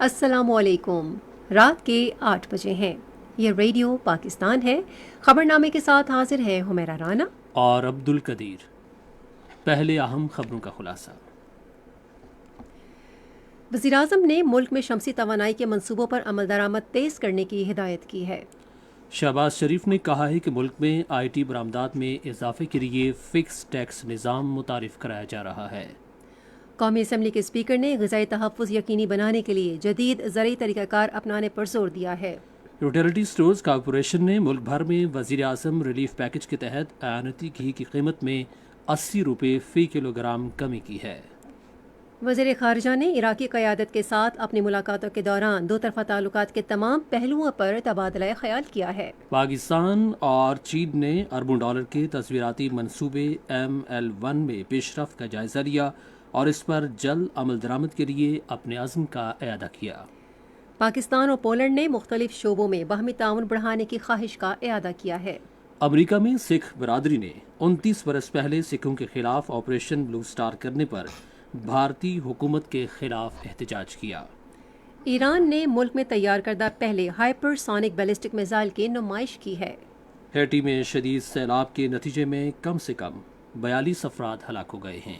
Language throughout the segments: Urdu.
السلام علیکم۔ رات کے 8 بجے ہیں۔ یہ ریڈیو پاکستان ہے۔ خبرنامے کے ساتھ حاضر ہے حمیرہ رانا اور عبد القدیر۔ پہلے اہم خبروں کا خلاصہ۔ وزیراعظم نے ملک میں شمسی توانائی کے منصوبوں پر عمل درآمد تیز کرنے کی ہدایت کی ہے۔ شہباز شریف نے کہا ہے کہ ملک میں آئی ٹی برآمدات میں اضافے کے لیے فکس ٹیکس نظام متعارف کرایا جا رہا ہے۔ قومی اسمبلی کے اسپیکر نے غذائی تحفظ یقینی بنانے کے لیے جدید زرعی طریقہ کار اپنانے پر زور دیا ہے۔ یوٹیلیٹی سٹورز کارپوریشن نے ملک بھر میں وزیر اعظم ریلیف پیکج کے تحت اعانتی گھی کی قیمت میں 80 روپے فی کلو گرام کمی کی ہے۔ وزیر خارجہ نے عراقی قیادت کے ساتھ اپنی ملاقاتوں کے دوران دو طرفہ تعلقات کے تمام پہلوؤں پر تبادلہ خیال کیا ہے۔ پاکستان اور چین نے اربوں ڈالر کے تصویراتی منصوبے ML1 میں پیش رفت کا جائزہ لیا اور اس پر جلد عمل درآمد کے لیے اپنے عزم کا اعادہ کیا۔ پاکستان اور پولینڈ نے مختلف شعبوں میں باہمی تعاون بڑھانے کی خواہش کا اعادہ کیا ہے۔ امریکہ میں سکھ برادری نے 29 برس پہلے سکھوں کے خلاف آپریشن بلو سٹار کرنے پر بھارتی حکومت کے خلاف احتجاج کیا۔ ایران نے ملک میں تیار کردہ پہلے ہائپر سونک بیلسٹک میزائل کی نمائش کی ہے۔ ہیٹی میں شدید سیلاب کے نتیجے میں کم سے کم 42 افراد ہلاک ہو گئے ہیں۔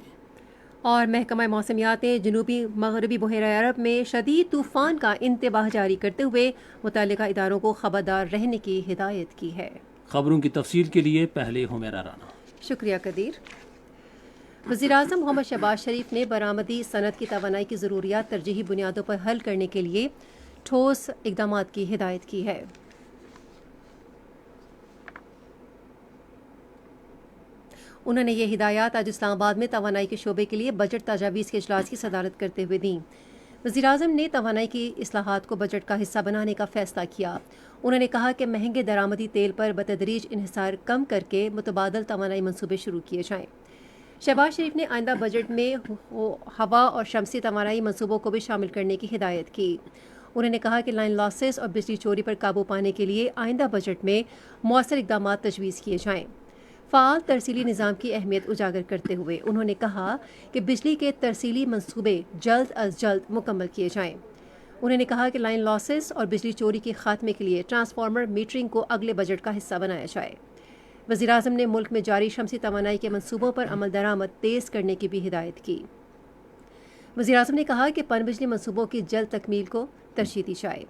اور محکمہ موسمیات نے جنوبی مغربی بحیرہ عرب میں شدید طوفان کا انتباہ جاری کرتے ہوئے متعلقہ اداروں کو خبردار رہنے کی ہدایت کی ہے۔ خبروں کی تفصیل کے لیے پہلے حمیرہ رانا۔ شکریہ قدیر۔ وزیراعظم محمد شہباز شریف نے برآمدی صنعت کی توانائی کی ضروریات ترجیحی بنیادوں پر حل کرنے کے لیے ٹھوس اقدامات کی ہدایت کی ہے۔ انہوں نے یہ ہدایات آج اسلام آباد میں توانائی کے شعبے کے لیے بجٹ تجاویز کے اجلاس کی صدارت کرتے ہوئے دیں۔ وزیراعظم نے توانائی کی اصلاحات کو بجٹ کا حصہ بنانے کا فیصلہ کیا۔ انہوں نے کہا کہ مہنگے درآمدی تیل پر بتدریج انحصار کم کر کے متبادل توانائی منصوبے شروع کیے جائیں۔ شہباز شریف نے آئندہ بجٹ میں ہوا اور شمسی توانائی منصوبوں کو بھی شامل کرنے کی ہدایت کی۔ انہوں نے کہا کہ لائن لاسز اور بجلی چوری پر قابو پانے کے لیے آئندہ بجٹ میں مؤثر اقدامات تجویز کیے جائیں۔ فعال ترسیلی نظام کی اہمیت اجاگر کرتے ہوئے انہوں نے کہا کہ بجلی کے ترسیلی منصوبے جلد از جلد مکمل کیے جائیں۔ انہوں نے کہا کہ لائن لاسز اور بجلی چوری کے خاتمے کے لیے ٹرانسفارمر میٹرنگ کو اگلے بجٹ کا حصہ بنایا جائے۔ وزیراعظم نے ملک میں جاری شمسی توانائی کے منصوبوں پر عمل درآمد تیز کرنے کی بھی ہدایت کی۔ وزیراعظم نے کہا کہ پن بجلی منصوبوں کی جلد تکمیل کو ترجیح دی جائے۔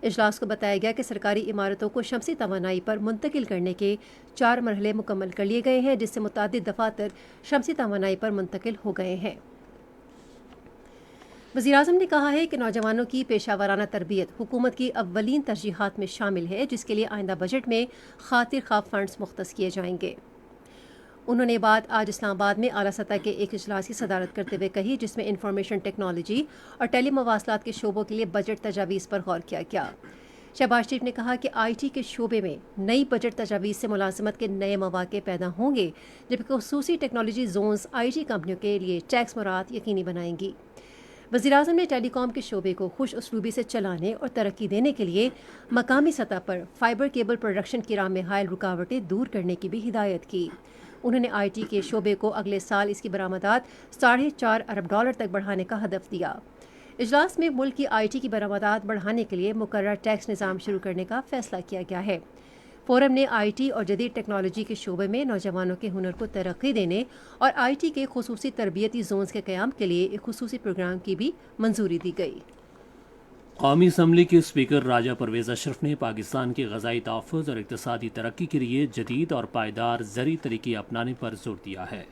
اجلاس کو بتایا گیا کہ سرکاری عمارتوں کو شمسی توانائی پر منتقل کرنے کے 4 مرحلے مکمل کر لیے گئے ہیں، جس سے متعدد دفاتر شمسی توانائی پر منتقل ہو گئے ہیں۔ وزیراعظم نے کہا ہے کہ نوجوانوں کی پیشہ ورانہ تربیت حکومت کی اولین ترجیحات میں شامل ہے، جس کے لیے آئندہ بجٹ میں خاطر خواہ فنڈز مختص کیے جائیں گے۔ انہوں نے بات آج اسلام آباد میں اعلیٰ سطح کے ایک اجلاس کی صدارت کرتے ہوئے کہی، جس میں انفارمیشن ٹیکنالوجی اور ٹیلی مواصلات کے شعبوں کے لیے بجٹ تجاویز پر غور کیا گیا۔ شہباز شریف نے کہا کہ آئی ٹی کے شعبے میں نئی بجٹ تجاویز سے ملازمت کے نئے مواقع پیدا ہوں گے، جبکہ خصوصی ٹیکنالوجی زونز آئی ٹی کمپنیوں کے لیے ٹیکس مراعات یقینی بنائیں گی۔ وزیراعظم نے ٹیلی کام کے شعبے کو خوش اسلوبی سے چلانے اور ترقی دینے کے لیے مقامی سطح پر فائبر کیبل پروڈکشن کی راہ میں حائل رکاوٹیں دور کرنے کی بھی ہدایت کی۔ انہوں نے آئی ٹی کے شعبے کو اگلے سال اس کی برآمدات 4.5 ارب ڈالر تک بڑھانے کا ہدف دیا۔ اجلاس میں ملک کی آئی ٹی کی برآمدات بڑھانے کے لیے مقررہ ٹیکس نظام شروع کرنے کا فیصلہ کیا گیا ہے۔ فورم نے آئی ٹی اور جدید ٹیکنالوجی کے شعبے میں نوجوانوں کے ہنر کو ترقی دینے اور آئی ٹی کے خصوصی تربیتی زونز کے قیام کے لیے ایک خصوصی پروگرام کی بھی منظوری دی گئی۔ قومی اسمبلی کے اسپیکر راجہ پرویز اشرف نے پاکستان کے غذائی تحفظ اور اقتصادی ترقی کے لیے جدید اور پائیدار زرعی طریقے اپنانے پر زور دیا ہے۔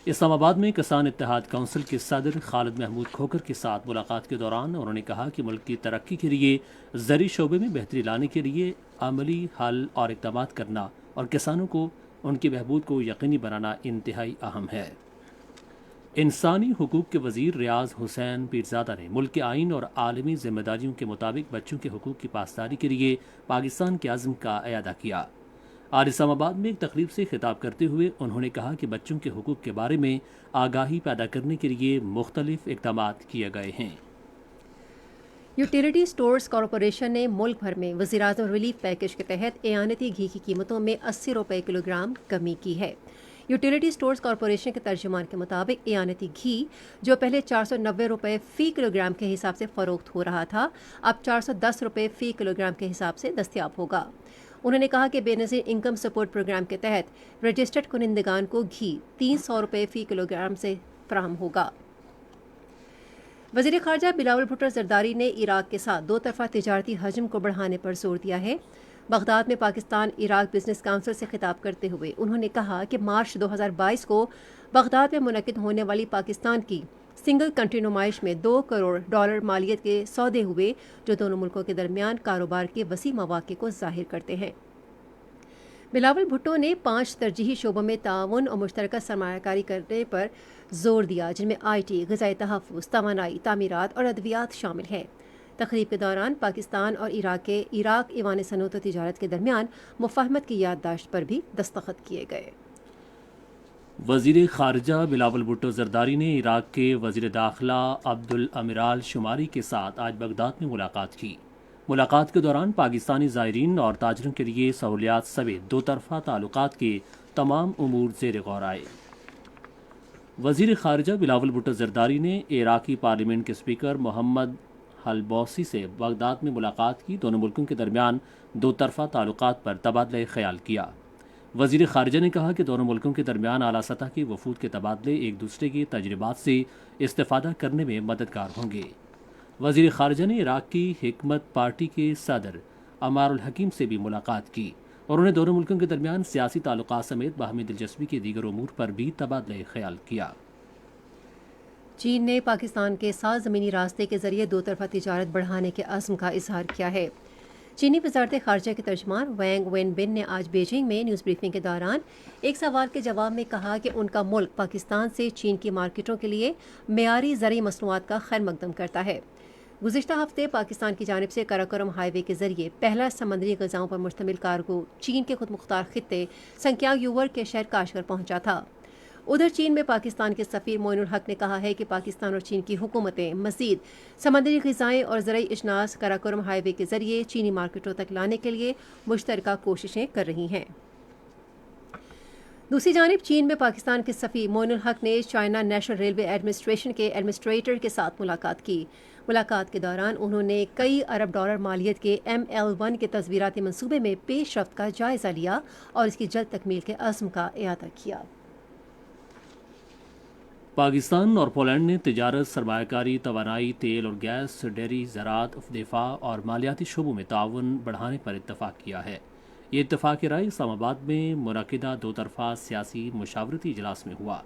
اسلام آباد میں کسان اتحاد کونسل کے صدر خالد محمود کھوکھر کے ساتھ ملاقات کے دوران انہوں نے کہا کہ ملک کی ترقی کے لیے زرعی شعبے میں بہتری لانے کے لیے عملی حل اور اقدامات کرنا اور کسانوں کو ان کی بہبود کو یقینی بنانا انتہائی اہم ہے۔ انسانی حقوق کے وزیر ریاض حسین پیرزادہ نے ملک کے آئین اور عالمی ذمہ داریوں کے مطابق بچوں کے حقوق کی پاسداری کے لیے پاکستان کے عزم کا اعادہ کیا۔ آج اسلام آباد میں ایک تقریب سے خطاب کرتے ہوئے انہوں نے کہا کہ بچوں کے حقوق کے بارے میں آگاہی پیدا کرنے کے لیے مختلف اقدامات کیے گئے ہیں۔ یوٹیلیٹی سٹورز کارپوریشن نے ملک بھر میں وزیراعظم ریلیف پیکج کے تحت اعانتی گھی کی قیمتوں میں 80 روپے کلو گرام کمی کی ہے۔ یوٹیلیٹی سٹورز کارپوریشن کے ترجمان کے مطابق اعانتی گھی جو پہلے 490 روپے فی کلو گرام کے حساب سے فروخت ہو رہا تھا اب 410 روپے فی کلو گرام کے حساب سے دستیاب ہوگا۔ انہوں نے کہا کہ بے نظیر انکم سپورٹ پروگرام کے تحت رجسٹرڈ کنندگان کو گھی 300 روپے فی کلو گرام سے فراہم ہوگا۔ وزیر خارجہ بلاول بھٹو زرداری نے عراق کے ساتھ دو طرفہ تجارتی حجم کو بڑھانے پر زور دیا ہے۔ بغداد میں پاکستان عراق بزنس کونسل سے خطاب کرتے ہوئے انہوں نے کہا کہ مارچ 2022 کو بغداد میں منعقد ہونے والی پاکستان کی سنگل کنٹری نمائش میں $2 کروڑ مالیت کے سودے ہوئے جو دونوں ملکوں کے درمیان کاروبار کے وسیع مواقع کو ظاہر کرتے ہیں۔ بلاول بھٹو نے 5 ترجیحی شعبوں میں تعاون اور مشترکہ سرمایہ کاری کرنے پر زور دیا جن میں آئی ٹی، غذائی تحفظ، توانائی، تعمیرات اور ادویات شامل ہیں۔ تقریب کے دوران پاکستان اور عراق ایوان صنعت و تجارت کے درمیان مفاہمت کی یادداشت پر بھی دستخط کیے گئے۔ وزیر خارجہ بلاول بھٹو زرداری نے عراق کے وزیر داخلہ عبدالامرال شماری کے ساتھ آج بغداد میں ملاقات کی۔ ملاقات کے دوران پاکستانی زائرین اور تاجروں کے لیے سہولیات سمیت دو طرفہ تعلقات کے تمام امور زیر غور آئے۔ وزیر خارجہ بلاول بھٹو زرداری نے عراقی پارلیمنٹ کے اسپیکر محمد حلبوسی سے بغداد میں ملاقات کی۔ دونوں ملکوں کے درمیان دو طرفہ تعلقات پر تبادلہ خیال کیا۔ وزیر خارجہ نے کہا کہ دونوں ملکوں کے درمیان اعلیٰ سطح کی وفود کے تبادلے ایک دوسرے کے تجربات سے استفادہ کرنے میں مددگار ہوں گے۔ وزیر خارجہ نے عراق کی حکمت پارٹی کے صدر عمار الحکیم سے بھی ملاقات کی اور انہیں دونوں ملکوں کے درمیان سیاسی تعلقات سمیت باہمی دلچسپی کے دیگر امور پر بھی تبادلہ خیال کیا۔ چین نے پاکستان کے ساتھ زمینی راستے کے ذریعے دو طرفہ تجارت بڑھانے کے عزم کا اظہار کیا ہے۔ چینی وزارت خارجہ کے ترجمان وینگ وین بن نے آج بیجنگ میں نیوز بریفنگ کے دوران ایک سوال کے جواب میں کہا کہ ان کا ملک پاکستان سے چین کی مارکیٹوں کے لیے معیاری زرعی مصنوعات کا خیر مقدم کرتا ہے۔ گزشتہ ہفتے پاکستان کی جانب سے کراکرم ہائی وے کے ذریعے پہلا سمندری غذاؤں پر مشتمل کارگو چین کے خود مختار خطے سنکیانگ یوور کے شہر کاشغر پہنچا تھا۔ ادھر چین میں پاکستان کے سفیر معین الحق نے کہا ہے کہ پاکستان اور چین کی حکومتیں مزید سمندری غذائیں اور زرعی اجناس کراکرم ہائی وے کے ذریعے چینی مارکیٹوں تک لانے کے لیے مشترکہ کوششیں کر رہی ہیں۔ دوسری جانب چین میں پاکستان کے سفیر معین الحق نے چائنا نیشنل ریلوے ایڈمنسٹریشن کے ایڈمنسٹریٹر کے ساتھ ملاقات کی۔ ملاقات کے دوران انہوں نے کئی ارب ڈالر مالیت کے ML1 کے تصویراتی منصوبے میں پیش رفت کا جائزہ لیا اور اس کی جلد تکمیل کے عزم کا اعادہ کیا۔ پاکستان اور پولینڈ نے تجارت، سرمایہ کاری، توانائی، تیل اور گیس، ڈیری، زراعت، دفاع اور مالیاتی شعبوں میں تعاون بڑھانے پر اتفاق کیا ہے۔ یہ اتفاق رائے اسلام آباد میں منعقدہ دو طرفہ سیاسی مشاورتی اجلاس میں ہوا۔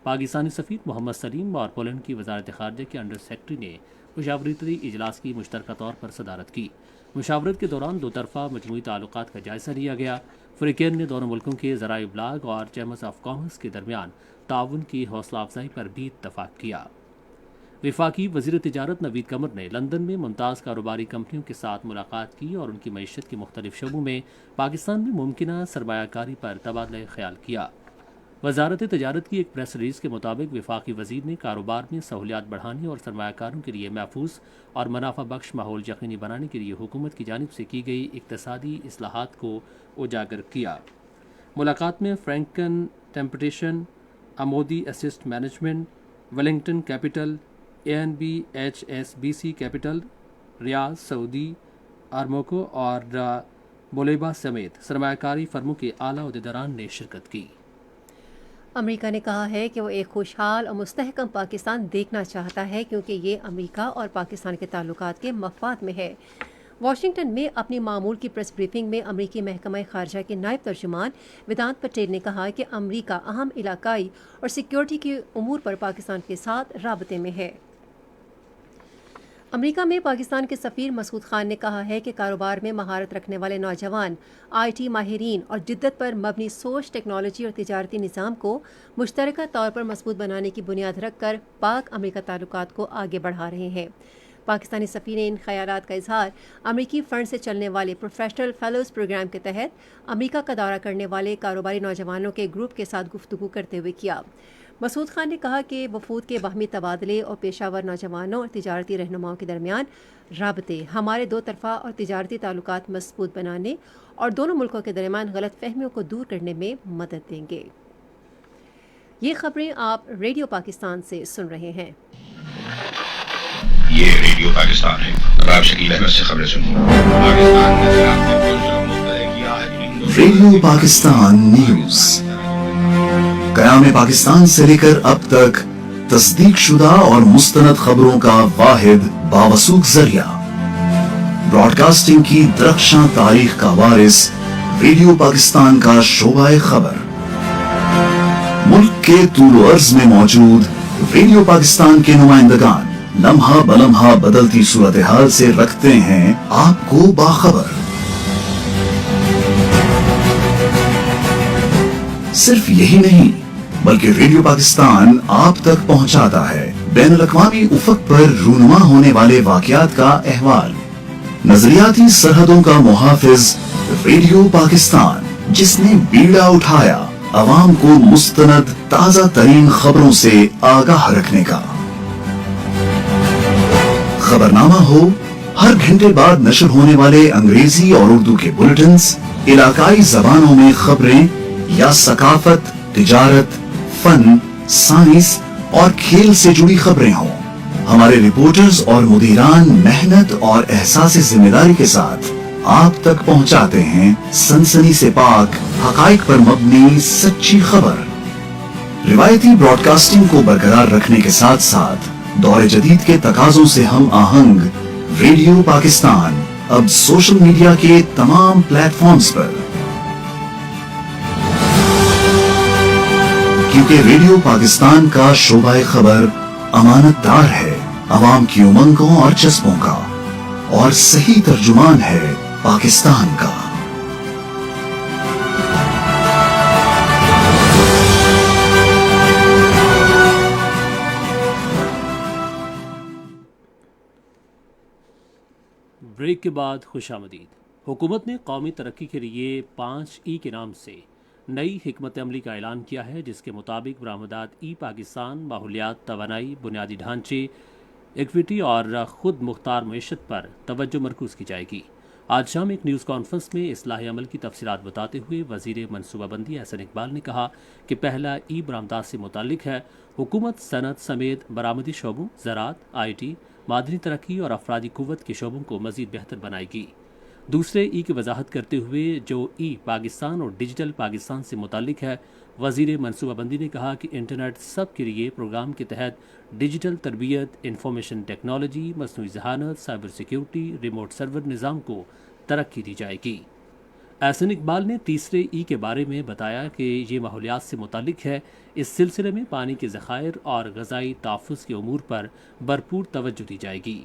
پاکستانی سفیر محمد سلیم اور پولینڈ کی وزارت خارجہ کے انڈر سیکرٹری نے مشاورتی اجلاس کی مشترکہ طور پر صدارت کی۔ مشاورت کے دوران دو طرفہ مجموعی تعلقات کا جائزہ لیا گیا۔ فریقین نے دونوں ملکوں کے ذرائع ابلاغ اور چیمبرز آف کامرس کے درمیان تعاون کی حوصلہ افزائی پر بھی اتفاق کیا۔ وفاقی وزیر تجارت نوید قمر نے لندن میں ممتاز کاروباری کمپنیوں کے ساتھ ملاقات کی اور ان کی معیشت کے مختلف شعبوں میں پاکستان میں ممکنہ سرمایہ کاری پر تبادلہ خیال کیا۔ وزارت تجارت کی ایک پریس ریلیز کے مطابق وفاقی وزیر نے کاروبار میں سہولیات بڑھانے اور سرمایہ کاروں کے لیے محفوظ اور منافع بخش ماحول یقینی بنانے کے لیے حکومت کی جانب سے کی گئی اقتصادی اصلاحات کو اجاگر کیا۔ ملاقات میں Franklin Templeton, Amundi asset management, Wellington capital, ANBHSBC capital, Riyadh Saudi Aramco اور بولیبا سمیت سرمایہ کاری فرموں کے اعلیٰ عہدیداران نے شرکت کی۔ امریکہ نے کہا ہے کہ وہ ایک خوشحال اور مستحکم پاکستان دیکھنا چاہتا ہے کیونکہ یہ امریکہ اور پاکستان کے تعلقات کے مفاد میں ہے۔ واشنگٹن میں اپنی معمول کی پریس بریفنگ میں امریکی محکمہ خارجہ کے نائب ترجمان ویدانت پٹیل نے کہا کہ امریکہ اہم علاقائی اور سیکیورٹی کے امور پر پاکستان کے ساتھ رابطے میں ہے۔ امریکہ میں پاکستان کے سفیر مسعود خان نے کہا ہے کہ کاروبار میں مہارت رکھنے والے نوجوان IT ماہرین اور جدت پر مبنی سوچ، ٹیکنالوجی اور تجارتی نظام کو مشترکہ طور پر مضبوط بنانے کی بنیاد رکھ کر پاک امریکہ تعلقات کو آگے بڑھا رہے ہیں۔ پاکستانی سفیر نے ان خیالات کا اظہار امریکی فنڈ سے چلنے والے پروفیشنل فیلوز پروگرام کے تحت امریکہ کا دورہ کرنے والے کاروباری نوجوانوں کے گروپ کے ساتھ گفتگو کرتے ہوئے کیا۔ مسعود خان نے کہا کہ وفود کے باہمی تبادلے اور پیشہ ور نوجوانوں اور تجارتی رہنماؤں کے درمیان رابطے ہمارے دو طرفہ اور تجارتی تعلقات مضبوط بنانے اور دونوں ملکوں کے درمیان غلط فہمیوں کو دور کرنے میں مدد دیں گے۔ یہ خبریں آپ ریڈیو پاکستان سے سن رہے ہیں۔ یہ ریڈیو پاکستان ہے۔ اب آپ شکیل احمد سے خبریں سنیے۔ پاکستان نے عراق میں پرسروں مطلع کیا ہے۔ Radio Pakistan news. قیام پاکستان سے لے کر اب تک تصدیق شدہ اور مستند خبروں کا واحد باوثوق ذریعہ، براڈ کاسٹنگ کی درخشاں تاریخ کا وارث ریڈیو پاکستان کا شعبہ خبر، ملک کے طول و عرض میں موجود ریڈیو پاکستان کے نمائندگان لمحہ بلمحہ بدلتی صورتحال سے رکھتے ہیں آپ کو باخبر۔ صرف یہی نہیں بلکہ ریڈیو پاکستان آپ تک پہنچاتا ہے بین الاقوامی افق پر رونما ہونے والے واقعات کا احوال۔ نظریاتی سرحدوں کا محافظ ریڈیو پاکستان، جس نے بیڑا اٹھایا عوام کو مستند تازہ ترین خبروں سے آگاہ رکھنے کا۔ خبرنامہ ہو، ہر گھنٹے بعد نشر ہونے والے انگریزی اور اردو کے بلٹنز، علاقائی زبانوں میں خبریں، یا ثقافت، تجارت، فن، سائنس اور کھیل سے جڑی خبریں ہوں، ہمارے رپورٹرز اور مدیران محنت اور احساس ذمہ داری کے ساتھ آپ تک پہنچاتے ہیں سنسنی سے پاک حقائق پر مبنی سچی خبر۔ روایتی براڈ کاسٹنگ کو برقرار رکھنے کے ساتھ ساتھ دور جدید کے تقاضوں سے ہم آہنگ ریڈیو پاکستان اب سوشل میڈیا کے تمام پلیٹ فارمز پر، کیونکہ ریڈیو پاکستان کا شعبہ خبر امانت دار ہے عوام کی امنگوں اور جذبوں کا، اور صحیح ترجمان ہے پاکستان کا۔ بریک کے بعد خوش آمدید۔ حکومت نے قومی ترقی کے لیے 5 کے نام سے نئی حکمت عملی کا اعلان کیا ہے، جس کے مطابق برآمدات پاکستان، ماحولیات، توانائی، بنیادی ڈھانچے، ایکویٹی اور خود مختار معیشت پر توجہ مرکوز کی جائے گی۔ آج شام ایک نیوز کانفرنس میں اصلاح عمل کی تفصیلات بتاتے ہوئے وزیر منصوبہ بندی احسن اقبال نے کہا کہ پہلا برآمدات سے متعلق ہے۔ حکومت صنعت سمیت برآمدی شعبوں، زراعت، IT، معدنی ترقی اور افرادی قوت کے شعبوں کو مزید بہتر بنائے گی۔ دوسرے کی وضاحت کرتے ہوئے جو پاکستان اور ڈیجیٹل پاکستان سے متعلق ہے، وزیر منصوبہ بندی نے کہا کہ انٹرنیٹ سب کے لیے پروگرام کے تحت ڈیجیٹل تربیت، انفارمیشن ٹیکنالوجی، مصنوعی ذہانت، سائبر سیکیورٹی، ریموٹ سرور نظام کو ترقی دی جائے گی۔ احسن اقبال نے تیسرے کے بارے میں بتایا کہ یہ ماحولیات سے متعلق ہے۔ اس سلسلے میں پانی کے ذخائر اور غذائی تحفظ کے امور پر بھرپور توجہ دی جائے گی۔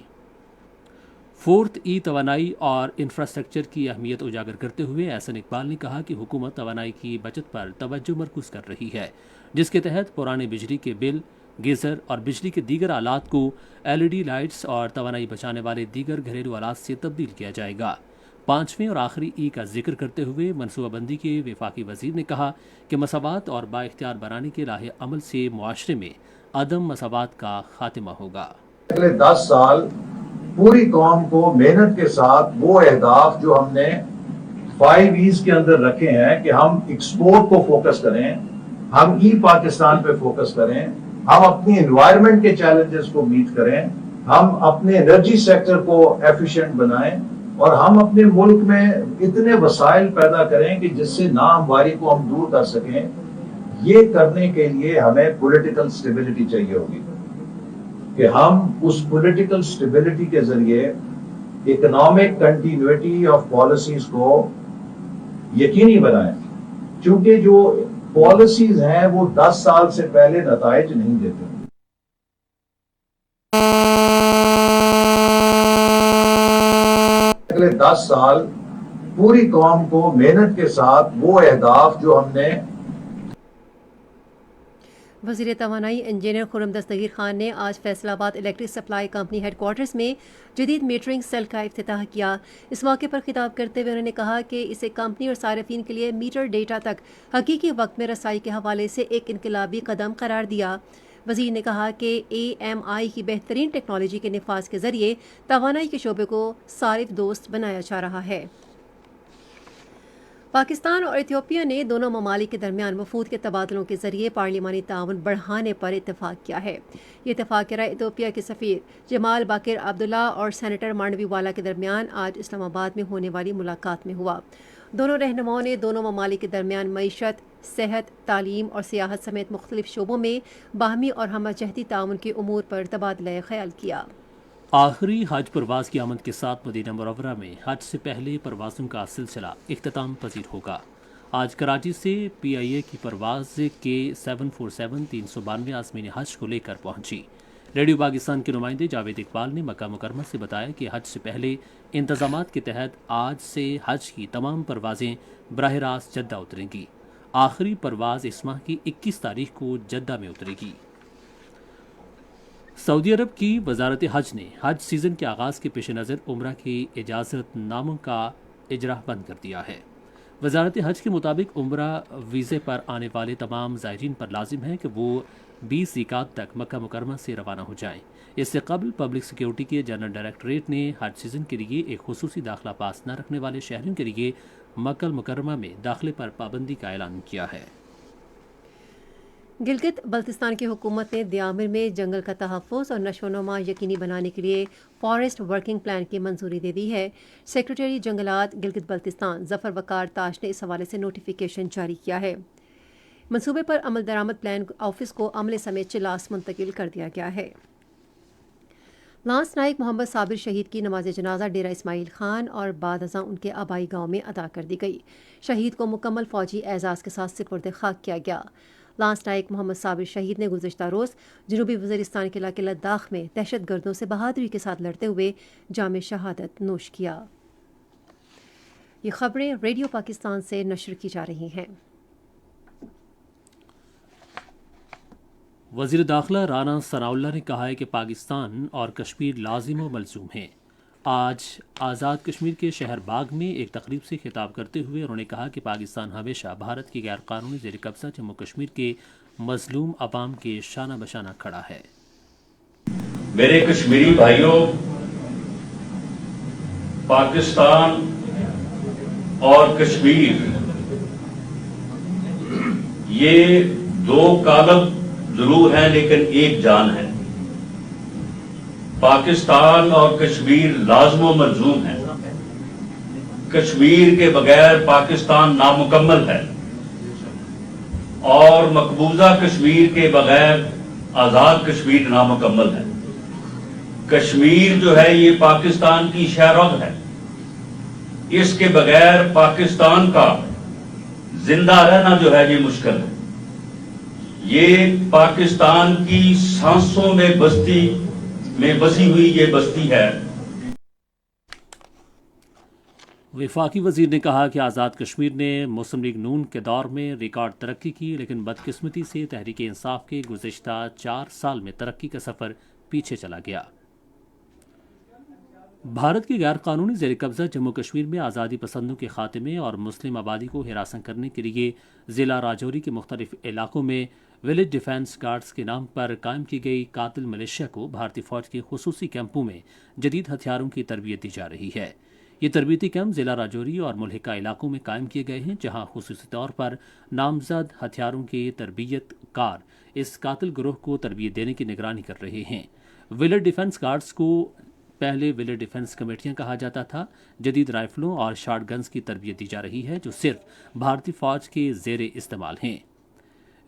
فورتھ توانائی اور انفراسٹرکچر کی اہمیت اجاگر کرتے ہوئے احسن اقبال نے کہا کہ حکومت توانائی کی بچت پر توجہ مرکوز کر رہی ہے، جس کے تحت پرانے بجلی کے بل، گیزر اور بجلی کے دیگر آلات کو LED لائٹس اور توانائی بچانے والے دیگر گھریلو آلات سے تبدیل کیا جائے گا۔ 5ویں اور آخری کا ذکر کرتے ہوئے منصوبہ بندی کے وفاقی وزیر نے کہا کہ مساوات اور بااختیار بنانے کے لاہے عمل سے معاشرے میں عدم مساوات کا خاتمہ ہوگا۔ اگلے 10 سال پوری قوم کو محنت کے ساتھ وہ اہداف جو ہم نے 5 E's کے اندر رکھے ہیں کہ ہم ایکسپورٹ کو فوکس کریں، ہم پاکستان پہ فوکس کریں، ہم اپنی انوائرمنٹ کے چیلنجز کو میٹ کریں، ہم اپنے انرجی سیکٹر کو ایفیشینٹ بنائیں، اور ہم اپنے ملک میں اتنے وسائل پیدا کریں کہ جس سے ناہمواری کو ہم دور کر سکیں۔ یہ کرنے کے لیے ہمیں پولیٹیکل سٹیبلٹی چاہیے ہوگی کہ ہم اس پولیٹیکل سٹیبلٹی کے ذریعے اکنامک کنٹینیوٹی آف پالیسیز کو یقینی بنائیں، چونکہ جو پالیسیز ہیں وہ 10 سال سے پہلے نتائج نہیں دیتے۔ اگلے 10 سال پوری قوم کو محنت کے ساتھ وہ اہداف جو ہم نے۔ وزیر توانائی انجینئر خرم دستگیر خان نے آج Faisalabad electric supply company headquarters میں جدید میٹرنگ سیل کا افتتاح کیا۔ اس موقع پر خطاب کرتے ہوئے انہوں نے کہا کہ اسے کمپنی اور صارفین کے لیے میٹر ڈیٹا تک حقیقی وقت میں رسائی کے حوالے سے ایک انقلابی قدم قرار دیا۔ وزیر نے کہا کہ AMI کی بہترین ٹیکنالوجی کے نفاذ کے ذریعے توانائی کے شعبے کو صارف دوست بنایا جا رہا ہے۔ پاکستان اور ایتھوپیا نے دونوں ممالک کے درمیان وفود کے تبادلوں کے ذریعے پارلیمانی تعاون بڑھانے پر اتفاق کیا ہے۔ یہ اتفاق ایتھوپیا کے سفیر جمال باقر عبداللہ اور سینیٹر مانڈوی والا کے درمیان آج اسلام آباد میں ہونے والی ملاقات میں ہوا۔ دونوں رہنماؤں نے دونوں ممالک کے درمیان معیشت، صحت، تعلیم اور سیاحت سمیت مختلف شعبوں میں باہمی اور ہمہ جہتی تعاون کے امور پر تبادلہ خیال کیا۔ آخری حج پرواز کی آمد کے ساتھ مدینہ منورہ میں حج سے پہلے پروازوں کا سلسلہ اختتام پذیر ہوگا۔ آج کراچی سے پی آئی اے کی پرواز کے 747 392 آزمین حج کو لے کر پہنچی۔ ریڈیو پاکستان کے نمائندے جاوید اقبال نے مکہ مکرمہ سے بتایا کہ حج سے پہلے انتظامات کے تحت آج سے حج کی تمام پروازیں براہ راست جدہ اتریں گی۔ آخری پرواز اس ماہ کی 21 تاریخ کو جدہ میں اترے گی۔ سعودی عرب کی وزارت حج نے حج سیزن کے آغاز کے پیش نظر عمرہ کی اجازت ناموں کا اجرا بند کر دیا ہے۔ وزارت حج کے مطابق عمرہ ویزے پر آنے والے تمام زائرین پر لازم ہے کہ وہ 20 ذیقعدہ تک مکہ مکرمہ سے روانہ ہو جائیں۔ اس سے قبل پبلک سیکیورٹی کے جنرل ڈائریکٹوریٹ نے حج سیزن کے لیے ایک خصوصی داخلہ پاس نہ رکھنے والے شہریوں کے لیے مکہ مکرمہ میں داخلے پر پابندی کا اعلان کیا ہے۔ گلگت بلتستان کی حکومت نے دیامر میں جنگل کا تحفظ اور نشو و نما یقینی بنانے کے لیے فارسٹ ورکنگ پلان کی منظوری دے دی ہے۔ سیکریٹری جنگلات گلگت بلتستان ظفر وقار تاش نے اس حوالے سے نوٹیفیکیشن جاری کیا ہے۔ منصوبے پر عمل درآمد پلان آفس کو عملے سمیت چلاس منتقل کر دیا گیا ہے۔ لانس نائک محمد صابر شہید کی نماز جنازہ ڈیرہ اسماعیل خان اور بعد ازاں ان کے آبائی گاؤں میں ادا کر دی گئی۔ شہید کو مکمل فوجی اعزاز کے ساتھ سپرد خاک کیا گیا۔ لانس نائک محمد صابر شہید نے گزشتہ روز جنوبی وزیرستان کے علاقے لداخ میں دہشت گردوں سے بہادری کے ساتھ لڑتے ہوئے جام شہادت نوش کیا۔ یہ خبریں ریڈیو پاکستان سے نشر کی جا رہی ہیں۔ وزیر داخلہ رانا ثناء اللہ نے کہا ہے کہ پاکستان اور کشمیر لازم و ملزوم ہیں۔ آج آزاد کشمیر کے شہر باغ میں ایک تقریب سے خطاب کرتے ہوئے انہوں نے کہا کہ پاکستان ہمیشہ بھارت کی غیر قانونی زیر قبضہ جموں کشمیر کے مظلوم عوام کے شانہ بشانہ کھڑا ہے۔ میرے کشمیری بھائیوں، پاکستان اور کشمیر یہ دو کالم ضرور ہیں لیکن ایک جان ہے۔ پاکستان اور کشمیر لازم و ملزوم ہیں۔ کشمیر کے بغیر پاکستان نامکمل ہے اور مقبوضہ کشمیر کے بغیر آزاد کشمیر نامکمل ہے۔ کشمیر جو ہے یہ پاکستان کی شہرت ہے۔ اس کے بغیر پاکستان کا زندہ رہنا جو ہے یہ مشکل ہے۔ یہ پاکستان کی سانسوں میں بسی ہوئی یہ بستی ہے۔ وفاقی وزیر نے کہا کہ آزاد کشمیر نے مسلم لیگ نون کے دور میں ریکارڈ ترقی کی، لیکن بدقسمتی سے تحریک انصاف کے گزشتہ 4 سال میں ترقی کا سفر پیچھے چلا گیا۔ بھارت کی غیر قانونی زیر قبضہ جموں کشمیر میں آزادی پسندوں کے خاتمے اور مسلم آبادی کو ہراساں کرنے کے لیے ضلع راجوری کے مختلف علاقوں میں ولیج ڈیفنس گارڈز کے نام پر قائم کی گئی قاتل ملیشیا کو بھارتی فوج کے خصوصی کیمپوں میں جدید ہتھیاروں کی تربیت دی جا رہی ہے۔ یہ تربیتی کیمپ ضلع راجوری اور ملحقہ علاقوں میں قائم کیے گئے ہیں، جہاں خصوصی طور پر نامزد ہتھیاروں کے تربیت کار اس قاتل گروہ کو تربیت دینے کی نگرانی کر رہے ہیں۔ ولیج ڈیفنس گارڈز کو پہلے ولیج ڈیفنس کمیٹیاں کہا جاتا تھا۔ جدید رائفلوں اور شارٹ گنز کی تربیت دی جا رہی ہے جو صرف بھارتی فوج کے زیر استعمال ہیں۔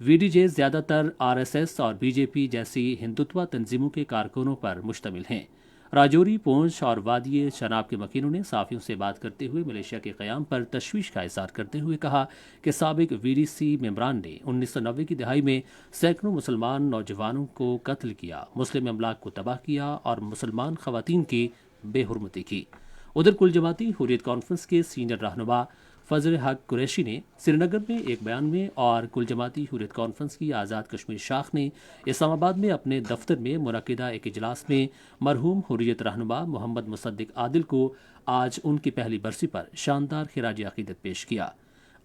وی ڈی جے زیادہ تر آر ایس ایس اور بی جے پی جیسی ہندوتوا تنظیموں کے کارکنوں پر مشتمل ہیں۔ راجوری، پونچھ اور وادی شناب کے مکینوں نے صحافیوں سے بات کرتے ہوئے ملیشیا کے قیام پر تشویش کا اظہار کرتے ہوئے کہا کہ سابق وی ڈی سی ممبران نے 1990 کی دہائی میں سینکڑوں مسلمان نوجوانوں کو قتل کیا، مسلم املاک کو تباہ کیا اور مسلمان خواتین کی بے حرمتی کی۔ ادھر کل جماعتی حریت کانفرنس کے سینئر رہنما فضل حق قریشی نے سری نگر میں ایک بیان میں اور کل جماعتی حریت کانفرنس کی آزاد کشمیر شاخ نے اسلام آباد میں اپنے دفتر میں منعقدہ ایک اجلاس میں مرحوم حریت رہنما محمد مصدق عادل کو آج ان کی پہلی برسی پر شاندار خراج عقیدت پیش کیا۔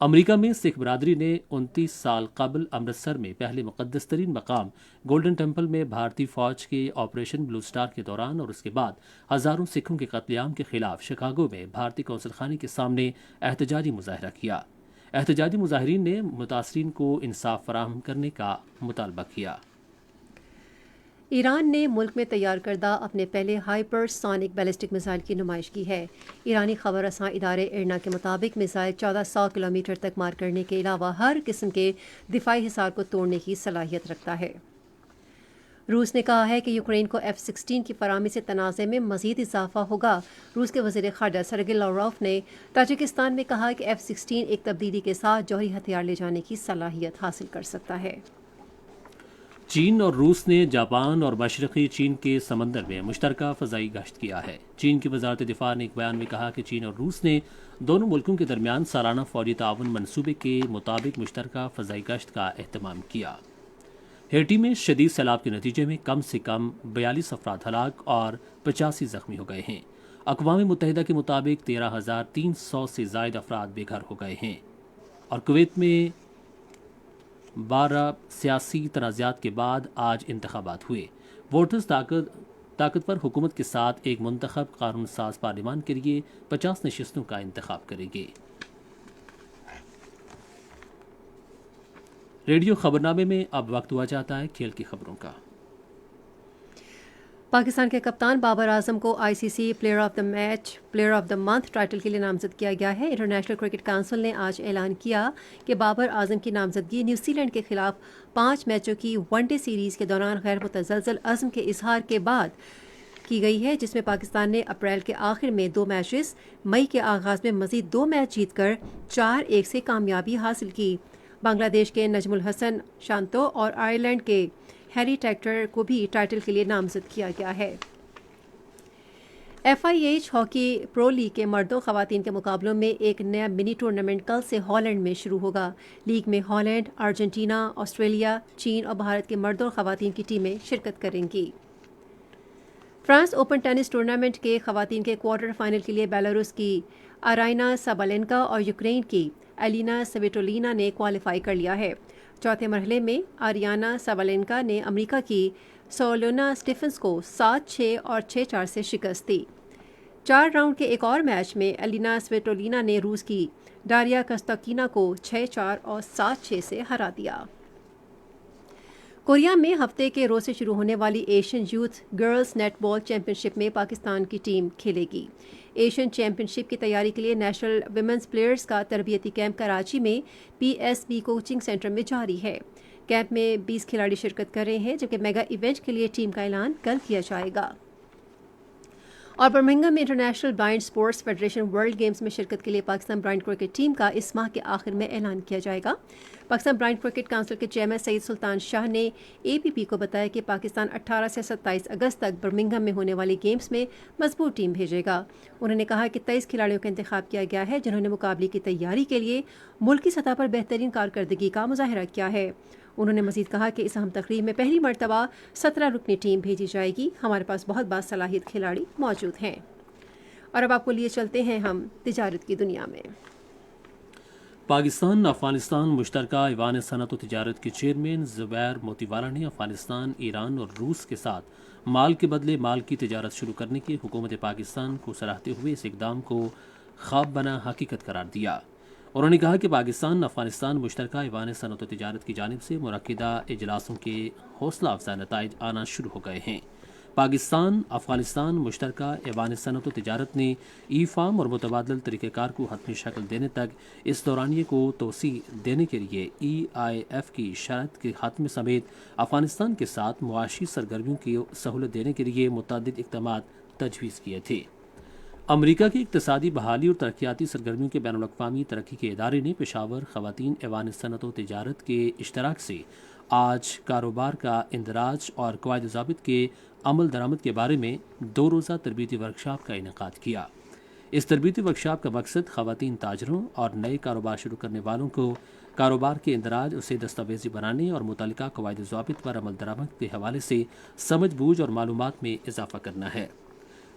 امریکہ میں سکھ برادری نے 29 سال قبل امرتسر میں پہلے مقدس ترین مقام گولڈن ٹیمپل میں بھارتی فوج کے آپریشن بلو سٹار کے دوران اور اس کے بعد ہزاروں سکھوں کے قتل عام کے خلاف شکاگو میں بھارتی قونصل خانے کے سامنے احتجاجی مظاہرہ کیا۔ احتجاجی مظاہرین نے متاثرین کو انصاف فراہم کرنے کا مطالبہ کیا۔ ایران نے ملک میں تیار کردہ اپنے پہلے ہائپر سونک بیلسٹک میزائل کی نمائش کی ہے۔ ایرانی خبر رساں ادارے ایرنا کے مطابق میزائل 1400 کلومیٹر تک مار کرنے کے علاوہ ہر قسم کے دفاعی حصار کو توڑنے کی صلاحیت رکھتا ہے۔ روس نے کہا ہے کہ یوکرین کو F-16 کی فراہمی سے تنازع میں مزید اضافہ ہوگا۔ روس کے وزیر خارجہ سرگئی لاوروف نے تاجکستان میں کہا کہ F-16 ایک تبدیلی کے ساتھ جوہری ہتھیار لے جانے کی صلاحیت حاصل کر سکتا ہے۔ چین اور روس نے جاپان اور مشرقی چین کے سمندر میں مشترکہ فضائی گشت کیا ہے۔ چین کی وزارت دفاع نے ایک بیان میں کہا کہ چین اور روس نے دونوں ملکوں کے درمیان سالانہ فوجی تعاون منصوبے کے مطابق مشترکہ فضائی گشت کا اہتمام کیا۔ ہیٹی میں شدید سیلاب کے نتیجے میں کم سے کم 42 افراد ہلاک اور 85 زخمی ہو گئے ہیں۔ اقوام متحدہ کے مطابق 13,300 سے زائد افراد بے گھر ہو گئے ہیں، اور کویت میں 12 سیاسی تنازعات کے بعد آج انتخابات ہوئے۔ ووٹرز طاقتور حکومت کے ساتھ ایک منتخب قانون ساز پارلیمان کے لیے 50 نشستوں کا انتخاب کریں گے۔ ریڈیو خبرنامے میں اب وقت ہوا جاتا ہے کھیل کی خبروں کا۔ پاکستان کے کپتان بابر اعظم کو ICC player of the match player of the month title کے لیے نامزد کیا گیا ہے۔ انٹرنیشنل کرکٹ کونسل نے آج اعلان کیا کہ بابر اعظم کی نامزدگی نیوزی لینڈ کے خلاف 5 میچوں کی ون ڈے سیریز کے دوران غیر متزلزل عزم کے اظہار کے بعد کی گئی ہے، جس میں پاکستان نے اپریل کے آخر میں 2 میچز، مئی کے آغاز میں مزید 2 میچ جیت کر 4-1 سے کامیابی حاصل کی۔ بنگلہ دیش کے نجم الحسن شانتو اور آئرلینڈ کے ہیری ٹیکٹر کو بھی ٹائٹل کے لیے نامزد کیا گیا ہے۔ FIH ہاکی پرو لیگ کے مردوں خواتین کے مقابلوں میں ایک نیا منی ٹورنامنٹ کل سے ہالینڈ میں شروع ہوگا۔ لیگ میں ہالینڈ، ارجنٹینا، آسٹریلیا، چین اور بھارت کے مردوں اور خواتین کی ٹیمیں شرکت کریں گی۔ فرانس اوپن ٹینس ٹورنامنٹ کے خواتین کے کوارٹر فائنل کے لیے بیلاروس کی آرائنا سابالینکا اور یوکرین کی ایلینا سویٹولینا نے کوالیفائی کر لیا ہے۔ چوتھے مرحلے میں آریانا سابالینکا نے امریکہ کی سولونا اسٹیفنس کو 7-6 اور 6-4 سے شکست دی۔ 4 راؤنڈ کے ایک اور میچ میں ایلینا سویٹولینا نے روس کی ڈاریا کستاکینا کو 6-4 اور 7-6 سے ہرا دیا۔ کوریا میں ہفتے کے روز سے شروع ہونے والی ایشین یوتھ گرلز نیٹ بال چیمپئن شپ میں پاکستان کی ٹیم کھیلے گی۔ ایشین چیمپئن شپ کی تیاری کے لیے نیشنل ویمنز پلیئرز کا تربیتی کیمپ کراچی میں PSB کوچنگ سینٹر میں جاری ہے۔ کیمپ میں 20 کھلاڑی شرکت کر رہے ہیں، جبکہ میگا ایونٹ کے لیے ٹیم کا اعلان کل کیا جائے گا۔ اور برمنگھم میں international blind sports federation world games میں شرکت کے لیے پاکستان بلائنڈ کرکٹ ٹیم کا اس ماہ کے آخر میں اعلان کیا جائے گا۔ پاکستان بلائنڈ کرکٹ کونسل کے چیئرمین سید سلطان شاہ نے APP کو بتایا کہ پاکستان 18 سے 27 اگست تک برمنگھم میں ہونے والی گیمز میں مضبوط ٹیم بھیجے گا۔ انہوں نے کہا کہ 23 کھلاڑیوں کا انتخاب کیا گیا ہے، جنہوں نے مقابلے کی تیاری کے لیے ملکی سطح پر بہترین کارکردگی کا مظاہرہ کیا ہے۔ انہوں نے مزید کہا کہ اس اہم تقریب میں پہلی مرتبہ 17 رکنی ٹیم بھیجی جائے گی۔ ہمارے پاس بہت باصلاحیت کھلاڑی موجود ہیں۔ اور اب آپ کو لیے چلتے ہیں ہم تجارت کی دنیا میں۔ پاکستان افغانستان مشترکہ ایوان صنعت و تجارت کے چیئرمین زبیر موتی والا نے افغانستان، ایران اور روس کے ساتھ مال کے بدلے مال کی تجارت شروع کرنے کی حکومت پاکستان کو سراہتے ہوئے اس اقدام کو خواب بنا حقیقت قرار دیا۔ انہوں نے کہا کہ پاکستان افغانستان مشترکہ ایوان صنعت و تجارت کی جانب سے منعقدہ اجلاسوں کے حوصلہ افزا نتائج آنا شروع ہو گئے ہیں۔ پاکستان افغانستان مشترکہ ایوان صنعت و تجارت نے فارم اور متبادل طریقہ کار کو حتمی شکل دینے تک اس دورانیے کو توسیع دینے کے لیے EIF کی شرط کے خاتمے سمیت افغانستان کے ساتھ معاشی سرگرمیوں کی سہولت دینے کے لیے متعدد اقدامات تجویز کیے تھے۔ امریکہ کی اقتصادی بحالی اور ترقیاتی سرگرمیوں کے بین الاقوامی ترقی کے ادارے نے پشاور خواتین ایوان صنعت و تجارت کے اشتراک سے آج کاروبار کا اندراج اور قواعد ضابط کے عمل درآمد کے بارے میں 2 روزہ تربیتی ورکشاپ کا انعقاد کیا۔ اس تربیتی ورکشاپ کا مقصد خواتین تاجروں اور نئے کاروبار شروع کرنے والوں کو کاروبار کے اندراج، اسے دستاویزی بنانے اور متعلقہ قواعد ضابط پر عمل درآمد کے حوالے سے سمجھ بوجھ اور معلومات میں اضافہ کرنا ہے۔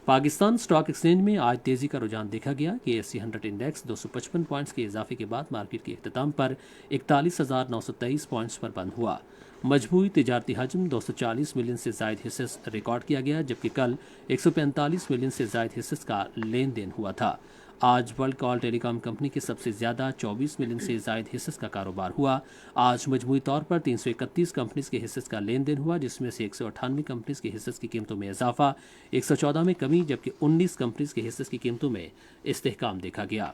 پاکستان اسٹاک ایکسچینج میں آج تیزی کا رجحان دیکھا گیا کہ SC 100 انڈیکس 255 پوائنٹس کے اضافے کے بعد مارکیٹ کے اختتام پر 41,923 پوائنٹس پر بند ہوا۔ مجموعی تجارتی حجم 240 ملین سے زائد حصص ریکارڈ کیا گیا، جبکہ کل 145 ملین سے زائد حصص کا لین دین ہوا تھا۔ آج ورلڈ کال ٹیلی کام کمپنی کے سب سے زیادہ 24 ملین سے زائد حصص کا کاروبار ہوا. آج مجموعی طور پر 331 کمپنیز کے حصص کا لین دین ہوا، جس میں سے 198 کمپنیز کے حصص کی قیمتوں میں اضافہ، 114 میں کمی، جبکہ 19 کمپنیز کے حصص کی قیمتوں میں استحکام دیکھا گیا.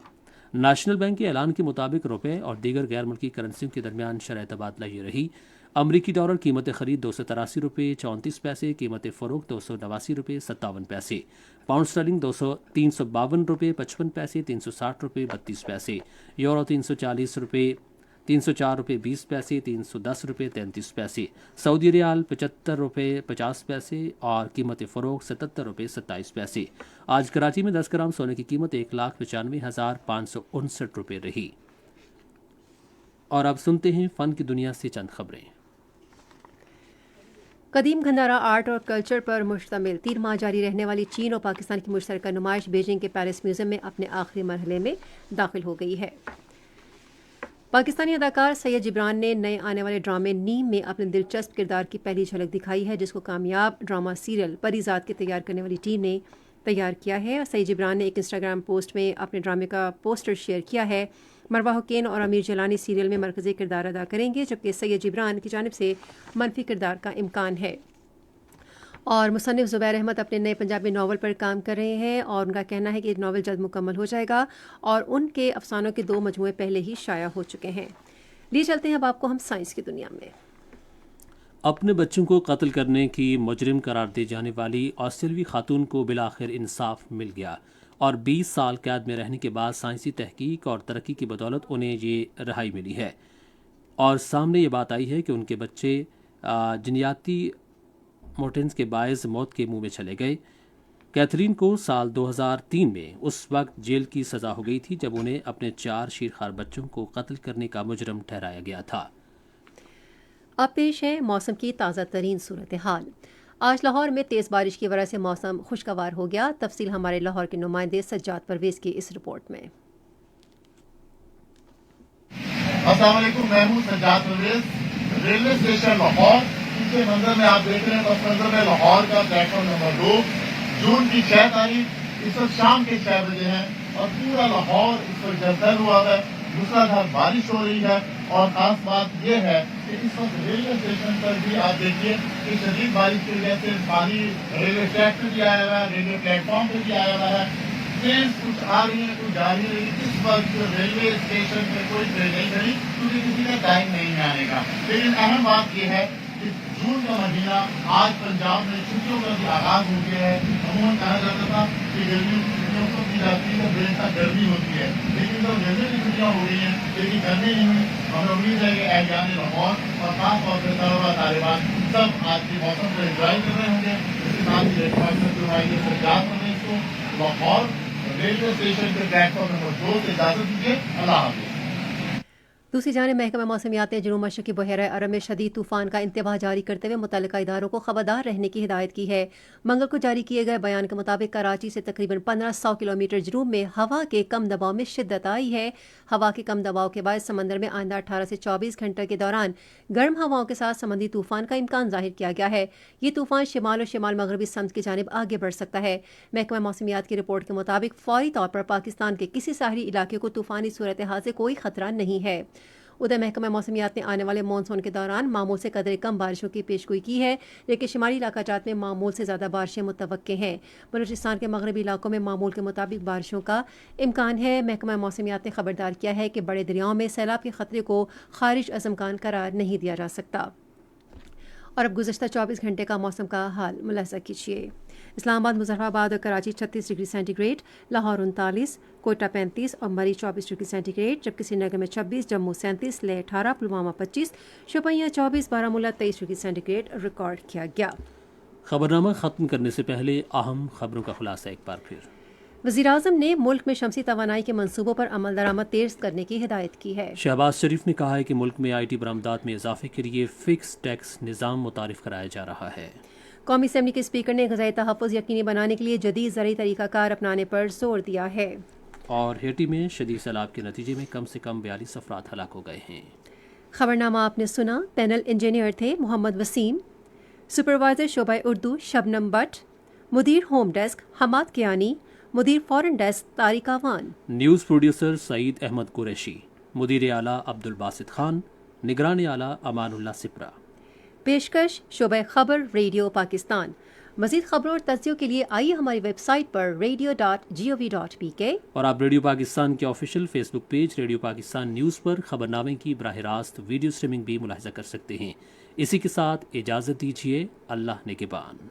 نیشنل بینک کے اعلان کے مطابق روپے اور دیگر غیر ملکی کرنسیوں کے درمیان شرح تبادلہ یہ رہی: امریکی ڈالر قیمت خرید 283 روپے 34 پیسے، قیمت فروخت 289 روپے 57 پیسے، پاؤنڈ اسٹرلنگ 352 روپے 55 پیسے 360 روپے 32 پیسے، یورو 304 روپے 20 پیسے 310 روپے 33 پیسے، سعودی ریال 75 روپے 50 پیسے اور قیمت فروخت 77 روپے 27 پیسے. آج کراچی میں 10 گرام سونے کی قیمت 1,95,559 روپے رہی. اور اب سنتے ہیں فن کی دنیا سے چند خبریں. قدیم گھندارا آرٹ اور کلچر پر مشتمل 3 ماہ جاری رہنے والی چین اور پاکستان کی مشترکہ نمائش بیجنگ کے پیرس میوزیم میں اپنے آخری مرحلے میں داخل ہو گئی ہے. پاکستانی اداکار سید جبران نے نئے آنے والے ڈرامے نیم میں اپنے دلچسپ کردار کی پہلی جھلک دکھائی ہے، جس کو کامیاب ڈرامہ سیریل پری ذات کے تیار کرنے والی ٹیم نے تیار کیا ہے. سید جبران نے ایک انسٹاگرام پوسٹ میں اپنے ڈرامے کا پوسٹر شیئر کیا ہے. مروہ حسین اور امیر جیلانی سیریل میں مرکزی کردار ادا کریں گے، جبکہ سید جبران کی جانب سے منفی کردار کا امکان ہے. اور مصنف زبیر احمد اپنے نئے پنجابی ناول پر کام کر رہے ہیں اور ان کا کہنا ہے کہ یہ ناول جلد مکمل ہو جائے گا اور ان کے افسانوں کے 2 مجموعے پہلے ہی شائع ہو چکے ہیں. لیے چلتے ہیں اب آپ کو ہم سائنس کی دنیا میں. اپنے بچوں کو قتل کرنے کی مجرم قرار دی جانے والی آسٹریلوی خاتون کو بالآخر انصاف مل گیا اور 20 سال قید میں رہنے کے بعد سائنسی تحقیق اور ترقی کی بدولت انہیں یہ رہائی ملی ہے. اور سامنے یہ بات آئی ہے کہ ان کے بچے جنیاتی موٹنز کے باعث موت کے منہ میں چلے گئے. کیتھرین کو سال 2003 میں اس وقت جیل کی سزا ہو گئی تھی جب انہیں اپنے 4 شیرخوار بچوں کو قتل کرنے کا مجرم ٹھہرایا گیا تھا. اب پیش ہے موسم کی تازہ ترین صورتحال. آج لاہور میں تیز بارش کی وجہ سے موسم خوشگوار ہو گیا. تفصیل ہمارے لاہور کے نمائندے سجاد پرویز کی اس رپورٹ میں. السلام علیکم، میں ہوں سجاد پرویز. ریلوے اسٹیشن لاہور کے منظر میں آپ دیکھ رہے ہیں. پس منظر میں لاہور کا پلیٹ فارم نمبر 2 جون کی 6 تاریخ اس وقت شام کے 6 بجے ہیں اور پورا لاہور اس وقت جلدل ہوا ہے. دوسرا دھار بارش ہو رہی ہے اور خاص بات یہ ہے کہ اس وقت ریلوے اسٹیشن پر بھی آپ دیکھیے کہ شدید بارش کی وجہ سے پانی ریلوے ٹریک پہ بھی آیا ہوا ہے، ریلوے پلیٹ فارم پہ بھی آیا ہوا ہے. ٹرین کچھ آ رہی ہیں کچھ جا رہی ہے. اس وقت ریلوے اسٹیشن پہ کوئی ٹرین نہیں کھڑی کیونکہ کسی کا ٹائم نہیں ہے آنے کا. لیکن اہم بات یہ ہے کہ جون کا مہینہ آج پنجاب میں چھٹیوں کا بھی آغاز ہو گیا ہے. عموماً کہا جاتا تھا کہ گرمیوں کی چھٹیوں کو دی جاتی ہے بے حد گرمی ہوتی ہے، لیکن جب گرمی کی چھٹیاں ہو رہی ہیں لیکن گرمی نہیں ہوئی. ہمیں امید ہے کہ اہلیان لاہور اور خاص طور پر طلبا طالبات سب آج کے موسم کو انجوائے کر رہے ہوں گے. اس کے ساتھ ہی جو ہے یہ سجاد پرویز کو لاہور ریلوے اسٹیشن کے پلیٹ فارم نمبر 2 سے اجازت دیجیے. اللہ حافظ. دوسری جانب محکمہ موسمیات نے جنوب مشرقی بحیرہ عرب میں شدید طوفان کا انتباہ جاری کرتے ہوئے متعلقہ اداروں کو خبردار رہنے کی ہدایت کی ہے. منگل کو جاری کیے گئے بیان کے مطابق کراچی سے تقریباً 1500 کلومیٹر جنوب میں ہوا کے کم دباؤ میں شدت آئی ہے. ہوا کے کم دباؤ کے باعث سمندر میں آئندہ 18 سے 24 گھنٹے کے دوران گرم ہواؤں کے ساتھ سمندری طوفان کا امکان ظاہر کیا گیا ہے. یہ طوفان شمال اور شمال مغربی سمت کی جانب آگے بڑھ سکتا ہے. محکمہ موسمیات کی رپورٹ کے مطابق فوری طور پر پاکستان کے کسی ساحلی علاقے کو طوفانی صورتحال سے کوئی خطرہ نہیں ہے. ادھر محکمہ موسمیات نے آنے والے مانسون کے دوران معمول سے قدرے کم بارشوں کی پیشگوئی کی ہے، لیکن شمالی علاقہ جات میں معمول سے زیادہ بارشیں متوقع ہیں. بلوچستان کے مغربی علاقوں میں معمول کے مطابق بارشوں کا امکان ہے. محکمہ موسمیات نے خبردار کیا ہے کہ بڑے دریاؤں میں سیلاب کے خطرے کو خارج از امکان قرار نہیں دیا جا سکتا. اور اب گزشتہ 24 گھنٹے کا موسم کا حال ملاحظہ کیجیے. اسلام آباد، مظفر آباد اور Karachi 36 degree centigrade, Lahore 39، Quetta 35 اور مری 24 ڈگری سینٹی گریڈ، جبکہ سری نگر میں 26، Jammu 37، Leh 18، Pulwama 25، Shopian 24، Baramulla 23 degree centigrade record کیا گیا. خبرنامہ ختم کرنے سے پہلے اہم خبروں کا خلاصہ ایک بار پھر. وزیراعظم نے ملک میں شمسی توانائی کے منصوبوں پر عمل درآمد تیز کرنے کی ہدایت کی ہے. شہباز شریف نے کہا ہے کہ ملک میں آئی ٹی برآمدات میں اضافے کے لیے فکس ٹیکس نظام متعارف کرایا جا رہا ہے. قومی اسمبلی کے اسپیکر نے غذائی تحفظ یقینی بنانے کے لیے جدید زرعی طریقہ کار اپنانے پر زور دیا ہے. اور ہیٹی میں شدید سیلاب کے نتیجے میں کم سے کم 42 افراد ہلاک ہو گئے ہیں. خبرنامہ آپ نے سنا. پینل انجینئر تھے محمد وسیم، سپروائزر شعبہ اردو شبنم بٹ، مدیر ہوم ڈیسک حماد کیانی، مدیر foreign desk Tariq Awan, news producer Saeed Ahmed Qureshi, مدیر اعلیٰ عبدالباسط خان، نگران اعلیٰ امان اللہ سپرا۔ پیشکش شعبہ خبر ریڈیو پاکستان۔ مزید خبروں اور تجزیوں کے لیے آئیے ہماری ویب سائٹ پر radio.gov.pk اور آپ ریڈیو پاکستان کے آفیشیل فیس بک پیج ریڈیو پاکستان نیوز پر خبرنامے کی براہ راست ویڈیو اسٹریمنگ بھی ملاحظہ کر سکتے ہیں۔ اسی کے ساتھ اجازت دیجیے، اللہ نگہبان۔